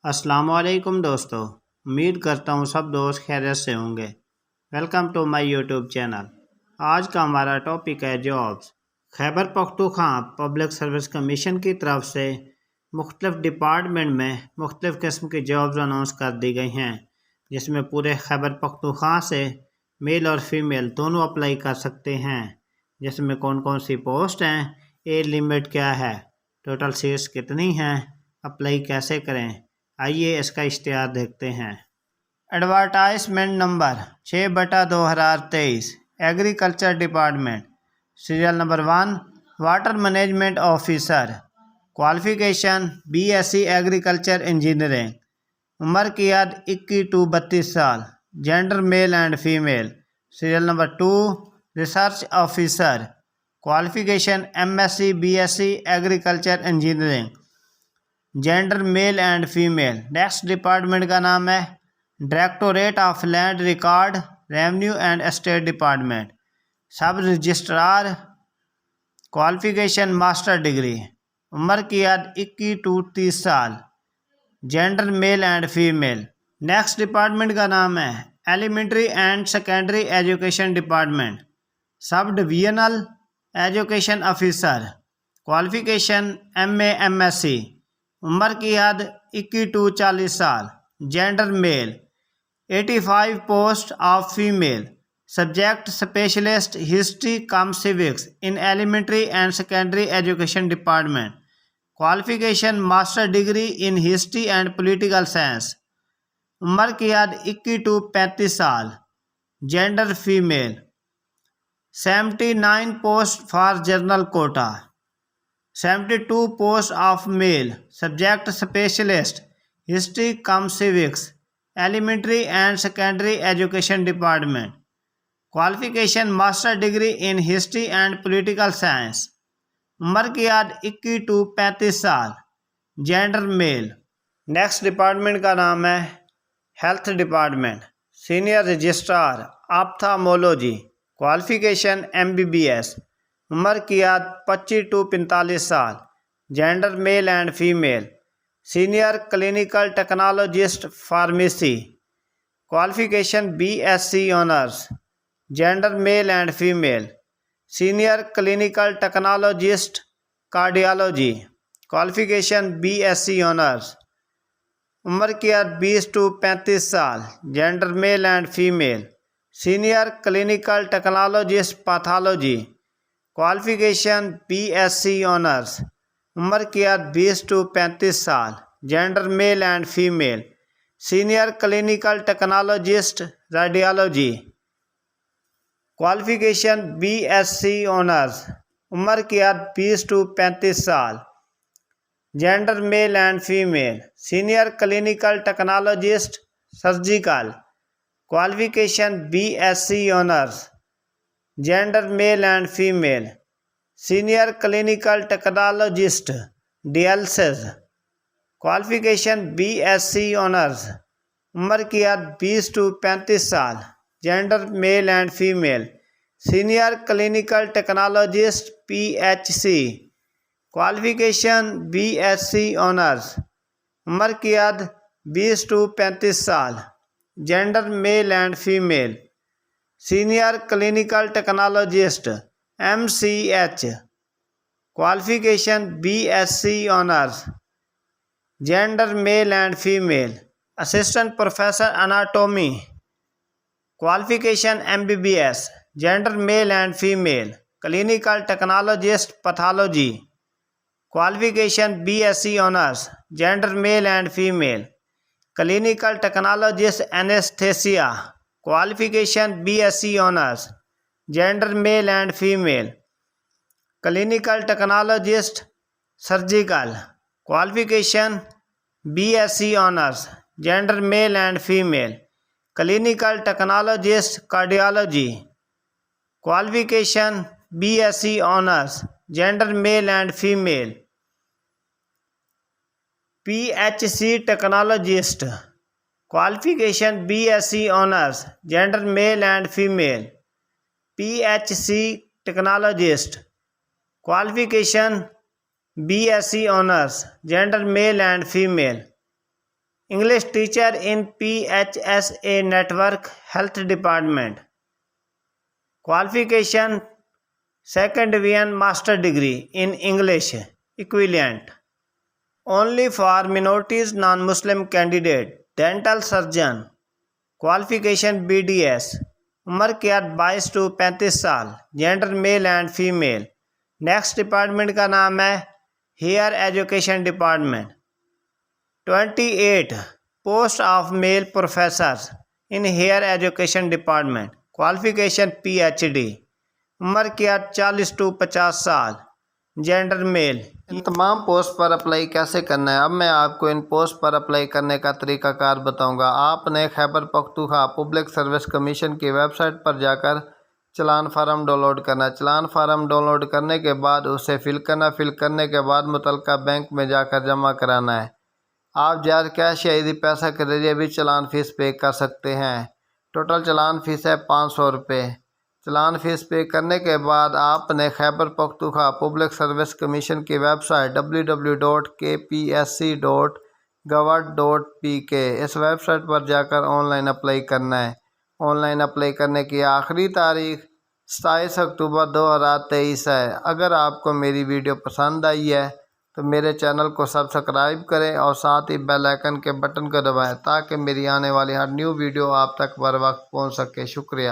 अस्सलामुअलैकुम दोस्तों। उम्मीद करता हूँ सब दोस्त खैरियत से होंगे। Welcome to my YouTube channel. आज का हमारा टॉपिक है jobs. Khyber Pakhtunkhwa public service commission की तरफ से मुख्तलिफ डिपार्टमेंट में मुख्तलिफ किस्म की जॉब्स अनाउंस कर दी गई हैं, जिसमें पूरे खैबर पख्तूनख्वा से मेल और फीमेल दोनों अप्लाई कर सकते हैं। जिसमें कौन कौन सी पोस्ट हैं, एज लिमिट क्या है, टोटल सीट्स कितनी हैं, अप्लाई कैसे करें, आइए इसका इश्तिहार देखते हैं। Advertisement number 6/2023 agriculture department, serial number 1, water management officer, qualification BSc agriculture engineering, उम्र की हद 21 to 32 साल, gender male and female. Serial number 2, research officer, qualification MSc BSc agriculture engineering, gender male and female. Next department का नाम है directorate of land record revenue and estate department, सब registrar, qualification master degree, उम्र की हद 21 to 30 साल, gender male and female. Next department का नाम है elementary and secondary education department, sub divisional education officer, qualification MA MSc, उम्र की हद 21 to 40 साल, gender male. 85 post of female, subject specialist history cum civics in elementary and secondary education department, qualification master degree in history and political science, उम्र की हद 21 to 35 साल, gender female. 79 post for general quota, 72 post of mail, subject specialist history cum civics elementary and secondary education department, qualification master degree in history and political science, उम्र की हद 21 to 35 साल, gender mail. Next department का नाम है health department, senior registrar ophthalmology, qualification MBBS, उम्र की हद 25 to 45 साल, gender male and female. Senior clinical technologist pharmacy, qualification BSc honours, gender male and female. Senior clinical technologist cardiology, qualification BSc honours, उम्र की हद 20 to 35 साल, gender male and female. Senior clinical technologist pathology, qualification BSc honours, उम्र की हद 20 to 35 साल, gender male and female. Senior clinical technologist radiology, qualification BSc honours, उम्र की हद 20 to 35 साल, gender male and female. Senior clinical technologist surgical, qualification BSc honours, gender male and female. Senior clinical technologist dialysis, qualification BSc honours, उम्र की हद 20 to 35 साल, gender male and female. Senior clinical technologist PHC, qualification BSc honours, उम्र की हद 20 to 35 साल, gender male and female. Senior clinical technologist MCH, qualification BSc honours, gender male and female. Assistant professor anatomy, qualification MBBS, gender male and female. Clinical technologist pathology, qualification BSc honours, gender male and female. Clinical technologist anaesthesia, qualification BSc honours, gender male and female. Clinical technologist surgical, qualification BSc honours, gender male and female. Clinical technologist cardiology, qualification BSc honours, gender male and female. PHC technologist, qualification BSc honours, gender male and female. PHC technologist, qualification BSc honours, gender male and female. English teacher in PHSA network health department. Qualification second division master degree in English equivalent. Only for minorities non-Muslim candidate. Dental surgeon. Qualification BDS। उम्र कैद 22 to 35 साल। Gender male and female. Next department का नाम है higher education department. 28 post of male professor in higher education department. Qualification PhD। उम्र कैद 40 to 50 साल। Gender mail. इन तमाम पोस्ट पर अप्लाई कैसे करना है, अब मैं आपको इन पोस्ट पर अप्लाई करने का तरीक़ाकार बताऊंगा। आपने Khyber Pakhtunkhwa public service commission की वेबसाइट पर जाकर चलान फार्म डाउनलोड करना। चलान फार्म डाउनलोड करने के बाद उसे फिल करना। फिल करने के बाद मुतलका बैंक में जाकर जमा कराना है। आप ज़्यादा कैश या यदि पैसा के जरिए भी चलान फ़ीस पे कर सकते हैं। टोटल चलान फ़ीस है 500 रुपये। चलान फ़ीस पे करने के बाद आपने Khyber Pakhtunkhwa public service commission की वेबसाइट www.kpsc.gov.pk इस वेबसाइट पर जाकर ऑनलाइन अप्लाई करना है। ऑनलाइन अप्लाई करने की आखिरी तारीख 27 अक्टूबर 2023 है। अगर आपको मेरी वीडियो पसंद आई है तो मेरे चैनल को सब्सक्राइब करें और साथ ही बेल आइकन के बटन को दबाएं ताकि मेरी आने वाली हर न्यू वीडियो आप तक बर वक्त पहुँच सके। शुक्रिया।